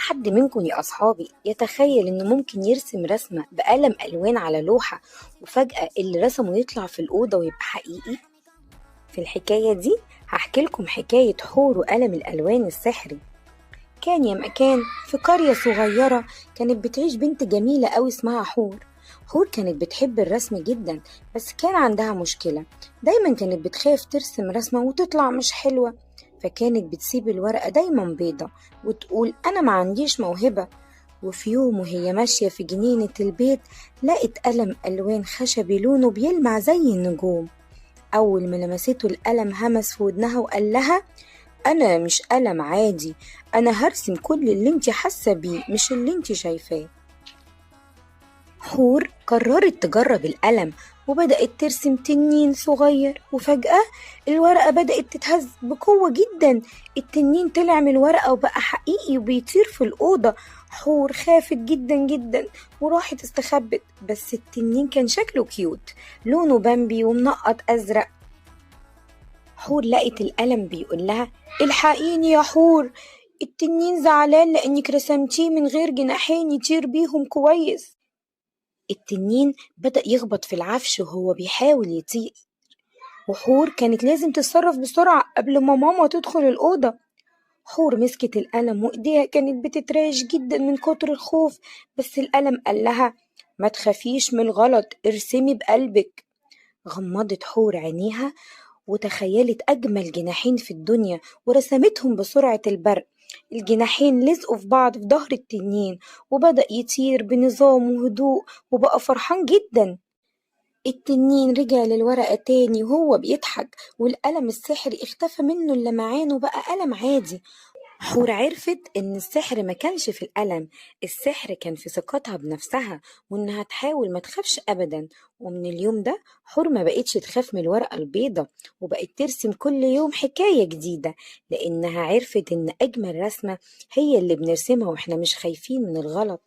حد منكم يا أصحابي يتخيل إنه ممكن يرسم رسمة بقلم ألوان على لوحة وفجأة اللي رسمه يطلع في الأوضة ويبقى حقيقي؟ في الحكاية دي هحكي لكم حكاية حور وقلم الألوان السحري. كان يا مكان في قرية صغيرة كانت بتعيش بنت جميلة أوي اسمها حور. حور كانت بتحب الرسم جدا، بس كان عندها مشكلة، دايما كانت بتخاف ترسم رسمة وتطلع مش حلوة، فكانت بتسيب الورقة دايما بيضة وتقول أنا ما عنديش موهبة. وفي يوم وهي ماشية في جنينة البيت لقت قلم ألوان خشبي لونه بيلمع زي النجوم. أول ما لمسته القلم همس في ودنها وقال لها أنا مش قلم عادي، أنا هرسم كل اللي انت حاسة بيه مش اللي انت شايفاه. حور قررت تجرب القلم وبدأت ترسم تنين صغير، وفجأة الورقة بدأت تتهز بقوة جدا. التنين طلع من الورقة وبقى حقيقي وبيطير في الأوضة. حور خافت جدا جدا وراحت استخبت، بس التنين كان شكله كيوت، لونه بامبي ومنقط أزرق. حور لقت القلم بيقول لها الحقيني يا حور، التنين زعلان لأنك رسمتيه من غير جناحين يطير بيهم كويس. التنين بدأ يخبط في العفش وهو بيحاول يطير، وحور كانت لازم تتصرف بسرعة قبل ما ماما تدخل الأوضة. حور مسكت القلم وإيديها كانت بتترعش جدا من كتر الخوف، بس القلم قال لها ما تخافيش من الغلط، ارسمي بقلبك. غمضت حور عينيها وتخيلت أجمل جناحين في الدنيا ورسمتهم بسرعة البرق. الجناحين لزقوا في بعض في ظهر التنين وبدأ يطير بنظام وهدوء وبقى فرحان جدا. التنين رجع للورقة تاني وهو بيضحك، والقلم السحري اختفى منه اللمعان وبقى قلم عادي. حور عرفت إن السحر ما كانش في القلم، السحر كان في ثقتها بنفسها وإنها تحاول ما تخافش أبدا. ومن اليوم ده حور ما بقتش تخاف من الورقة البيضة وبقت ترسم كل يوم حكاية جديدة، لأنها عرفت إن أجمل رسمة هي اللي بنرسمها وإحنا مش خايفين من الغلط.